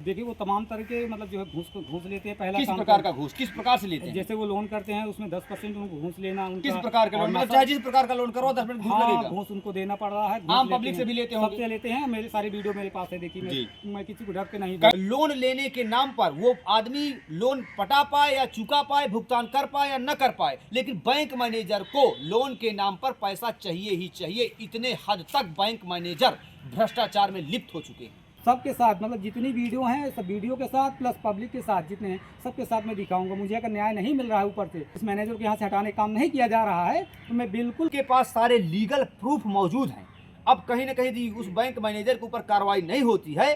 देखिए वो तमाम तरह के मतलब जो है घूस लेते हैं। पहला किस काम प्रकार तो का घूस, किस प्रकार से लेते हैं? जैसे वो लोन करते हैं उसमें 10% उनको घूस लेना किस उनका। प्रकार का और लोन, मतलब नशा- चाहे जिस प्रकार का लोन करो 10% घूस हाँ, लगेगा। घूस उनको देना पड़ रहा है। घूस आम लेते पब्लिक से हैं, भी लेते होंगे। सबसे लेते हैं। मेरे सारे वीडियो मेरे पास है, देखिए जी। मैं किसी को डर के नहीं लोन लेने के नाम पर वो आदमी लोन पटा पाए या चुका पाए, भुगतान कर पाए या न कर पाए, लेकिन बैंक मैनेजर को लोन के नाम पर पैसा चाहिए ही चाहिए। इतने हद तक बैंक मैनेजर भ्रष्टाचार में लिप्त हो चुके हैं। सबके साथ मतलब जितनी वीडियो हैं सब वीडियो के साथ प्लस पब्लिक के साथ जितने हैं सबके साथ मैं दिखाऊंगा। मुझे अगर न्याय नहीं मिल रहा है ऊपर से, इस मैनेजर के यहाँ से हटाने का काम नहीं किया जा रहा है, तो मैं बिल्कुल के पास सारे लीगल प्रूफ मौजूद हैं। अब कहीं न कहीं उस बैंक मैनेजर के ऊपर कार्रवाई नहीं होती है।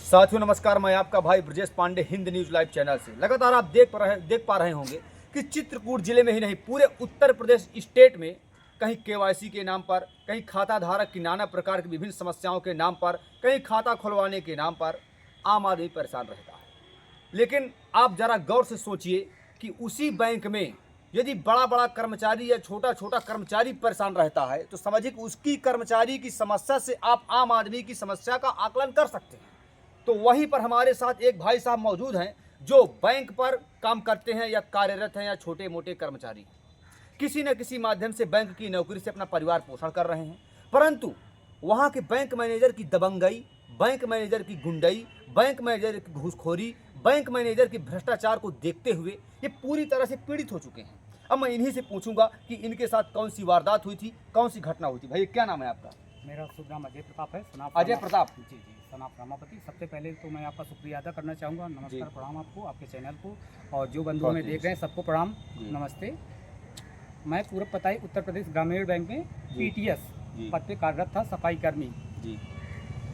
साथियों नमस्कार, मैं आपका भाई Brajesh Pandey Hind news live channel से। लगातार आप देख पा रहे होंगे कि चित्रकूट जिले में ही नहीं पूरे उत्तर प्रदेश स्टेट में कहीं केवाईसी के नाम पर, कहीं खाता धारक की नाना प्रकार की विभिन्न समस्याओं के नाम पर, कहीं खाता खुलवाने के नाम पर आम आदमी परेशान रहता है। लेकिन आप जरा गौर से सोचिए कि उसी बैंक में यदि बड़ा बड़ा कर्मचारी या छोटा छोटा कर्मचारी परेशान रहता है, तो समझिए कि उसकी कर्मचारी की समस्या से आप आम आदमी की समस्या का आकलन कर सकते हैं। तो वहीं पर हमारे साथ एक भाई साहब मौजूद हैं जो बैंक पर काम करते हैं या कार्यरत हैं या छोटे मोटे कर्मचारी, किसी न किसी माध्यम से बैंक की नौकरी से अपना परिवार पोषण कर रहे हैं। परंतु वहाँ के बैंक मैनेजर की दबंगई, बैंक मैनेजर की गुंडई, बैंक मैनेजर की घूसखोरी, बैंक मैनेजर की भ्रष्टाचार को देखते हुए ये पूरी तरह से पीड़ित हो चुके हैं। अब मैं इन्हीं से पूछूंगा कि इनके साथ कौन सी वारदात हुई थी, कौन सी घटना हुई थी। भाई क्या नाम है आपका? मेरा शुभ नाम अजय प्रताप है। अजय प्रताप। जी जी, सनाप रामापति। सबसे पहले तो मैं आपका शुक्रिया अदा करना चाहूँगा। नमस्कार, प्रणाम आपको, आपके चैनल को, और जो बंधु हमें देख रहे हैं सबको प्रणाम, नमस्ते। मैं पूरब पताई उत्तर प्रदेश ग्रामीण बैंक में PTS पद पे कार्यरत था, सफाई कर्मी जी।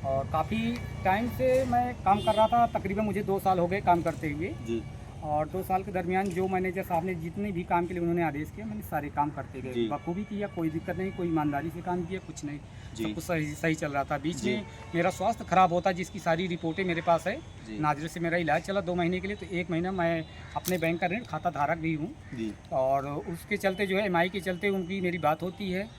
और काफ़ी टाइम से मैं काम कर रहा था। तकरीबन मुझे 2 साल हो गए काम करते हुए। जी। और 2 साल के दरमियान जो मैनेजर साहब ने जितने भी काम के लिए उन्होंने आदेश किया, मैंने सारे काम करते गए, बखूबी किया, कोई दिक्कत नहीं, कोई ईमानदारी से काम किया, कुछ नहीं, सब कुछ सही चल रहा था। बीच में मेरा स्वास्थ्य खराब होता, जिसकी सारी रिपोर्टें मेरे पास है। नाजिर से मेरा इलाज चला 2 महीने के लिए, तो 1 महीना मैं अपने बैंक का ऋण खाता धारक भी हूँ, और उसके चलते जो है MI के चलते उनकी मेरी बात होती है।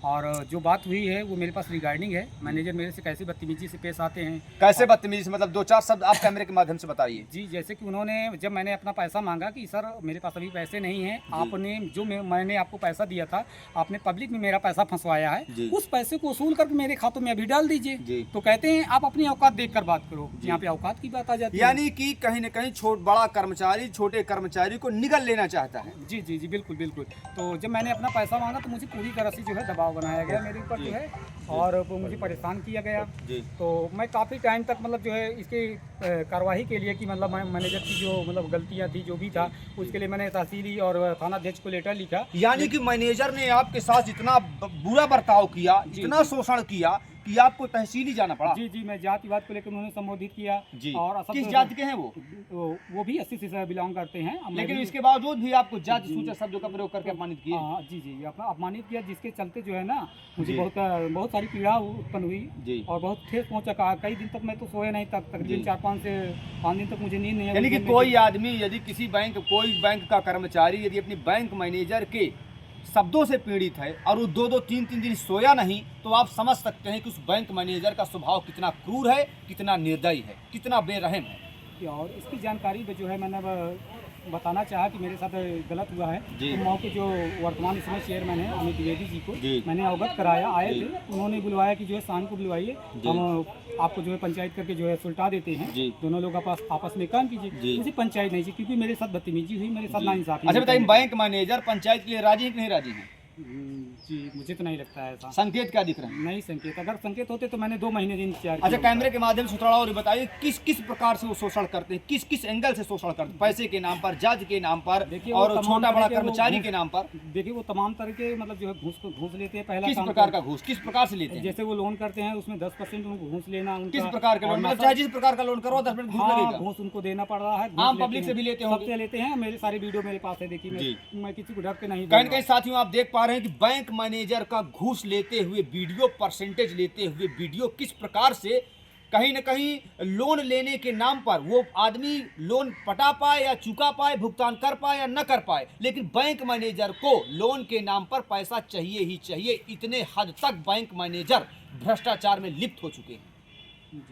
और जो बात हुई है वो मेरे पास रिगार्डिंग है, मैनेजर मेरे से कैसे बदतमीजी से पेश आते हैं। कैसे बदतमीजी से, मतलब 2-4 शब्द आप कैमरे के माध्यम से बताइए। जी, जैसे कि उन्होंने जब मैंने अपना पैसा मांगा कि सर मेरे पास अभी पैसे नहीं हैं, आपने जो मैंने आपको पैसा दिया था, आपने पब्लिक में मेरा पैसा फंसवाया है, उस पैसे को वसूल करके मेरे खातों में अभी डाल दीजिए। तो कहते हैं आप अपनी औकात देखकर बात करो। यहाँ पे औकात की बात आ जाती है, यानी कि कहीं न कहीं बड़ा कर्मचारी छोटे कर्मचारी को निगल लेना चाहता है। जी जी जी, बिल्कुल बिल्कुल। तो जब मैंने अपना पैसा मांगा तो मुझे पूरी तरह से जो है दबाव बनाया गया मेरे ऊपर जो है, और वो मुझे परेशान किया गया। तो मैं काफ़ी टाइम तक मतलब जो है इसकी कार्रवाई के लिए कि मतलब मैनेजर की जो मतलब गलतियां थी जो भी था, उसके लिए मैंने तहसीली और थाना अध्यक्ष को लेटर लिखा। यानी कि मैनेजर ने आपके साथ इतना बुरा बर्ताव किया, इतना शोषण किया कि आपको तहसीली जाना पड़ा। जी जी, मैं जातिवाद को लेकर उन्होंने संबोधित किया। और किस जाति के हैं वो भी 80 से बिलोंग करते हैं, लेकिन इसके बावजूद भी आपको जाति सूचक शब्दों का प्रयोग करके अपमानित किया। हाँ जी जी, अपना अपमानित किया, जिसके चलते जो है ना मुझे बहुत सारी पीड़ा उत्पन्न हुई और बहुत ठेस पहुंचा। कई दिन तक मैं तो सोया नहीं, तकरीबन 4-5 दिन तक मुझे नींद नहीं आई। यानी कि कोई आदमी यदि कोई बैंक का कर्मचारी यदि अपनी बैंक मैनेजर के शब्दों से पीड़ित है और वो 2-2, 3-3 दिन सोया नहीं, तो आप समझ सकते हैं कि उस बैंक मैनेजर का स्वभाव कितना क्रूर है, कितना निर्दयी है, कितना बेरहम है। और इसकी जानकारी जो है मैंने बताना चाहा कि मेरे साथ गलत हुआ है। तो मौके जो वर्तमान इसमें चेयरमैन है अमित द्विवेदी जी को मैंने अवगत कराया, आए थे, उन्होंने बुलवाया कि जो है शाम को बुलवाइए, हम आपको जो है पंचायत करके जो है सुलटा देते हैं, दोनों लोग आपस में काम कीजिए। मुझे पंचायत नहीं चाहिए क्योंकि मेरे साथ बदतमीजी हुई, मेरे साथ नाइंसाफी। अच्छा बताइए, बैंक मैनेजर पंचायत के लिए राजी है कि नहीं राजी है? जी, मुझे तो नहीं लगता है ऐसा। संकेत क्या दिख रहे हैं? नहीं संकेत, अगर संकेत होते तो मैंने 2 महीने दिन इंतजार किया। अच्छा, कैमरे के माध्यम से थोड़ा और बताइए किस किस प्रकार से वो शोषण करते हैं, किस किस एंगल से शोषण करते हैं? पैसे के नाम पर, जाति के नाम पर, और छोटा बड़ा कर्मचारी के नाम पर। देखिए वो तमाम तरह के मतलब जो है घूस लेते हैं। पहला किस प्रकार का घूस, किस प्रकार से लेते हैं? जैसे वो लोन करते हैं उसमें 10% उनको घूस लेना। किस प्रकार का लोन, मतलब चाहे जिस प्रकार का लोन करो 10% घूस लगेगा। घूस उनको देना पड़ रहा है। आम पब्लिक से भी लेते होंगे। सबसे लेते हैं, मेरे सारे वीडियो मेरे पास है, देखिए मैं किसी को डर के नहीं। कहीं साथियों आप देख पा रहे हैं कि बैंक मैनेजर का घूस लेते हुए वीडियो, परसेंटेज लेते हुए वीडियो, किस प्रकार से कहीं न कहीं लोन लेने के नाम पर वो आदमी लोन पटा पाए या चुका पाए, भुगतान कर पाए या न कर पाए, लेकिन बैंक मैनेजर को लोन के नाम पर पैसा चाहिए ही चाहिए। इतने हद तक बैंक मैनेजर भ्रष्टाचार में लिप्त हो चुके हैं।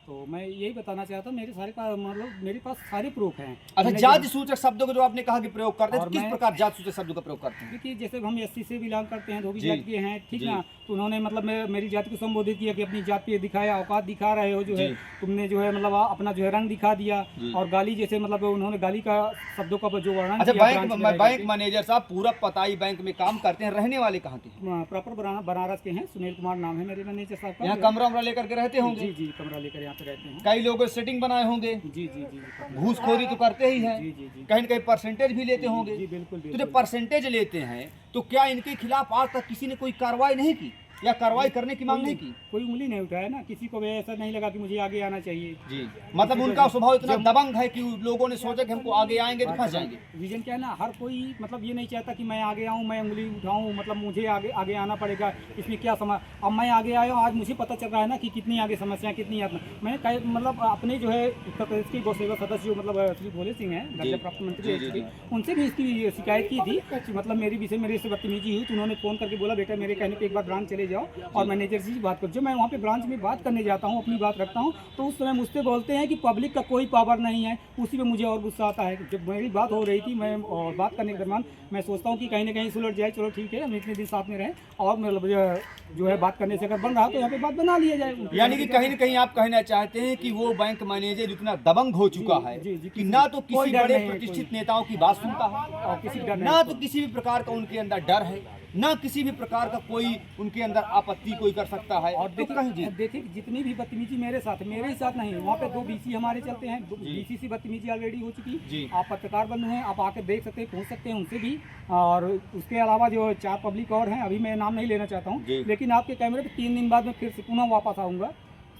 तो मैं यही बताना चाहता हूँ, मेरे सारे मतलब मेरे पास सारे प्रूफ हैं। अच्छा, जाति सूचक शब्दों को जो आपने कहा कि प्रयोग करते हैं, और तो किस मैं- प्रकार जाति सूचक शब्दों का प्रयोग करते हैं? देखिए जैसे हम एससी से बिलोंग करते हैं, धोबी जी। जाति के हैं, ठीक जी। ना, तो उन्होंने मतलब मेरी जाति को संबोधित किया कि अपनी जाति पे दिखाया, औकात दिखा रहे हो जो है, जी। तुमने जो है मतलब अपना जो है रंग दिखा दिया। जी। और गाली जैसे मतलब उन्होंने गाली का शब्दों का जो वर्णन अच्छा, किया बैंक मैनेजर साहब पूरब पताई बैंक में काम करते हैं, रहने वाले कहाँ के हैं? प्रॉपर बनारस के हैं, सुनील कुमार नाम है मेरे मैनेजर साहब का। यहाँ कमरा उमरा लेकर के रहते होंगे? जी जी, कमरा लेकर यहाँ पे रहते हैं। कई लोगों सेटिंग बनाए होंगे, जी जी जी जी, घूसखोरी तो करते ही हैं, जी जी जी कहीं न कहीं परसेंटेज भी लेते होंगे। जी बिल्कुल तो जो बिल्कुल। परसेंटेज लेते हैं, तो क्या इनके खिलाफ आज तक किसी ने कोई कार्रवाई नहीं की या कार्रवाई करने की मांग नहीं की? कोई उंगली नहीं उठाया ना, किसी को भी ऐसा नहीं लगा कि मुझे आगे आना चाहिए। जी, मतलब उनका स्वभाव इतना दबंग है कि लोगों ने सोचा कि हमको आगे आएंगे तो फंस जाएंगे। रीजन क्या है ना, हर कोई मतलब ये नहीं चाहता कि मैं आगे आऊँ, मैं उंगली उठाऊँ, मतलब मुझे आगे आगे आना पड़ेगा। इसमें क्या अब मैं आगे आया हूँ, आज मुझे पता चल रहा है ना कि कितनी आगे समस्याएं, कितनी मैं मतलब अपने जो है उत्तर प्रदेश के गौ सेवा सदस्य जो मतलब श्री भोले सिंह हैं, दर्जा प्राप्त मंत्री, उनसे भी इसकी शिकायत की थी कि मतलब मेरे से बदतमीजी हुई। तो उन्होंने फ़ोन करके बोला, बेटा मेरे कहने पर एक बार ब्रांच चले जाओ और मैनेजर से बात करो। जब मैं वहाँ पे ब्रांच में बात करने जाता हूँ, अपनी बात रखता हूँ, तो उस समय मुझसे बोलते हैं कि पब्लिक का कोई पावर नहीं है। उसी पे मुझे और गुस्सा आता है। जब मेरी बात हो रही थी, मैं और बात करने के दरमियान मैं सोचता हूँ कि कहीं ना कहीं सुलझ जाए, चलो ठीक है, हम इतने दिन साथ में रहें और मतलब जो है बात करने से अगर बन रहा तो यहाँ पे बात बना लिया जाए। यानी कि कहीं न कहीं आप कहना चाहते हैं कि वो बैंक मैनेजर इतना दबंग हो चुका है जी, जी, कि ना तो कोई किसी डर बड़े नहीं है, प्रतिष्ठित नेताओं की बात सुनता है, और किसी का ना तो किसी भी प्रकार का उनके अंदर डर है, ना किसी भी प्रकार का कोई उनके अंदर आपत्ति कोई कर सकता है। और तो कहीं जी देखिए जितनी भी बदतमीजी मेरे ही साथ नहीं, वहाँ पे 2 बीसी हमारे चलते हैं, बीसी से बदतमीजी ऑलरेडी हो चुकी। जी। आप पत्रकार बंधु हैं, आप आकर देख सकते हैं, पूछ सकते हैं उनसे भी। और उसके अलावा जो 4 पब्लिक और हैं, अभी मैं नाम नहीं लेना चाहता हूँ, लेकिन आपके कैमरे पे 3 दिन बाद में फिर से पुनः वापस आऊँगा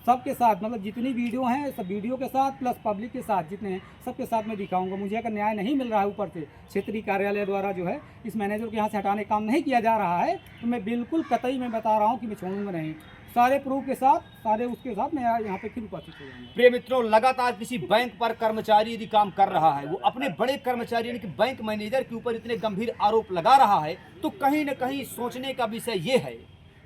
सबके साथ, मतलब जितनी वीडियो हैं सब वीडियो के साथ प्लस पब्लिक के साथ जितने हैं सबके साथ मैं दिखाऊंगा। मुझे अगर न्याय नहीं मिल रहा है ऊपर से क्षेत्रीय कार्यालय द्वारा जो है इस मैनेजर को यहाँ से हटाने का काम नहीं किया जा रहा है, तो मैं बिल्कुल कतई मैं बता रहा हूँ कि मैं छोड़ूंगा नहीं। सारे प्रूफ के साथ, सारे उसके साथ मैं यहाँ पे फिर उपस्थित हो जाऊंगा। प्रिय मित्रों, लगातार किसी बैंक पर कर्मचारी यदि काम कर रहा है, वो अपने बड़े कर्मचारी यानी कि बैंक मैनेजर के ऊपर इतने गंभीर आरोप लगा रहा है, तो कहीं न कहीं सोचने का विषय ये है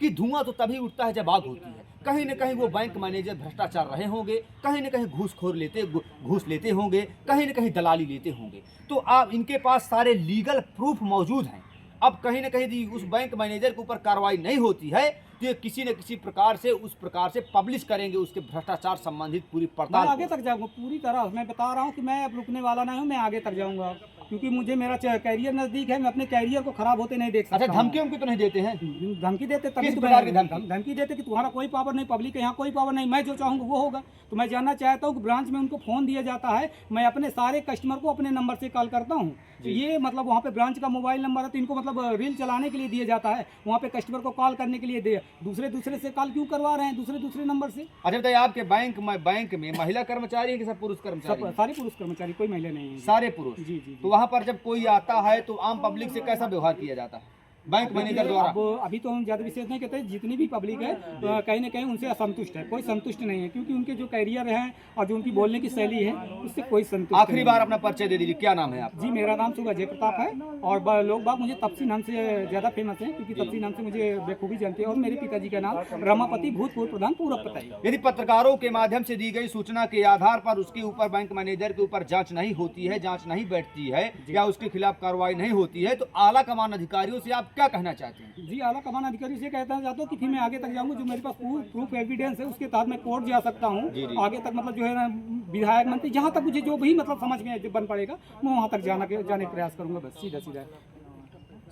कि धुआं तो तभी उठता है जब आग होती है। कहीं न कहीं वो बैंक मैनेजर भ्रष्टाचार रहे होंगे, कहीं न कहीं घूस लेते होंगे, कहीं न कहीं दलाली लेते होंगे। तो आप इनके पास सारे लीगल प्रूफ मौजूद हैं। अब कहीं न कहीं यदि उस बैंक मैनेजर के ऊपर कार्रवाई नहीं होती है, तो ये किसी न किसी प्रकार से उस प्रकार से पब्लिश करेंगे उसके भ्रष्टाचार संबंधित पूरी मैं पड़ताल आगे तक जाऊंगा पूरी तरह। मैं बता रहा हूँ कि मैं अब रुकने वाला नहीं हूँ, मैं आगे तक जाऊंगा, क्योंकि मुझे मेरा कैरियर नजदीक है। मैं अपने कैरियर को खराब होते नहीं देख सकता। अच्छा, धमकी उमकी तो नहीं देते हैं? धमकी देते तभी किस तो प्रकार की मैं धमकी? धमकी देते कि तुम्हारा कोई पावर नहीं, पब्लिक के यहाँ कोई पावर नहीं, मैं जो चाहूँगा वो होगा। तो मैं जानना चाहता हूँ कि ब्रांच में उनको फ़ोन दिया जाता है, मैं अपने सारे कस्टमर को अपने नंबर से कॉल करता हूँ। ये मतलब वहाँ पे ब्रांच का मोबाइल नंबर है, तो इनको मतलब रील चलाने के लिए दिया जाता है, वहाँ पे कस्टमर को कॉल करने के लिए दूसरे से कॉल क्यों करवा रहे हैं, दूसरे नंबर से। अच्छा बताइए, आपके बैंक में महिला कर्मचारी है कि सब पुरुष कर्मचारी हैं? सारे पुरुष कर्मचारी, कोई महिला नहीं है। सारे पुरुष? जी जी। तो वहाँ पर जब कोई आता है तो आम पब्लिक से कैसा व्यवहार किया जाता है बैंक मैनेजर द्वारा? अब अभी तो हम ज़्यादा विशेष नहीं कहते, जितनी भी पब्लिक है कहीं ना कहीं उनसे असंतुष्ट है, कोई संतुष्ट नहीं है, क्योंकि उनके जो कैरियर है और जो उनकी बोलने की शैली है उससे कोई संतुष्ट आखिरी बार अपना परिचय दे दीजिए, क्या नाम है आप? जी, मेरा नाम सुबह जयप्रताप है और लोग बाग मुझे तपसी नाम से ज़्यादा फेमस है, क्योंकि तपसी नाम से मुझे बेखूबी जानते हैं। और मेरे पिताजी का नाम रमापति भूतपूर्व प्रधान पूरब पताई। यदि पत्रकारों के माध्यम से दी गई सूचना के आधार पर उसके ऊपर बैंक मैनेजर के ऊपर जांच नहीं होती है, जांच नहीं बैठती है या उसके खिलाफ कार्रवाई नहीं होती है, तो आला कमान अधिकारियों से आप क्या कहना चाहते हैं? जी, आला कमान अधिकारी से कहना चाहता हूँ कि फिर मैं आगे तक जाऊँगा, जो मेरे पास प्रूफ एविडेंस है उसके तहत मैं कोर्ट जा सकता हूँ आगे तक, मतलब जो है ना विधायक मंत्री जहाँ तक मुझे जो भी मतलब समझ में जो बन पड़ेगा मैं वहाँ तक जाने का प्रयास करूँगा, बस सीधा।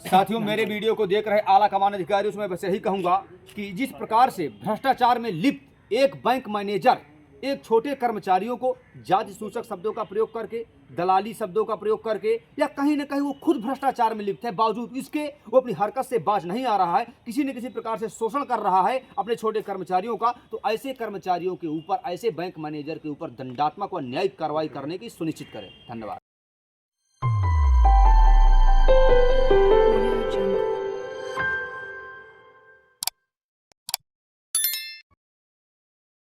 साथियों, मेरे वीडियो को देख रहे आला कमान अधिकारियों से मैं बस यही कहूंगा कि जिस प्रकार से भ्रष्टाचार में लिप्त एक बैंक मैनेजर एक छोटे कर्मचारियों को जाति सूचक शब्दों का प्रयोग करके, दलाली शब्दों का प्रयोग करके, या कहीं न कहीं वो खुद भ्रष्टाचार में लिप्त है, बावजूद इसके वो अपनी हरकत से बाज नहीं आ रहा है, किसी न किसी प्रकार से शोषण कर रहा है अपने छोटे कर्मचारियों का, तो ऐसे कर्मचारियों के ऊपर, ऐसे बैंक मैनेजर के ऊपर दंडात्मक व न्यायिक कार्रवाई करने की सुनिश्चित करें। धन्यवाद।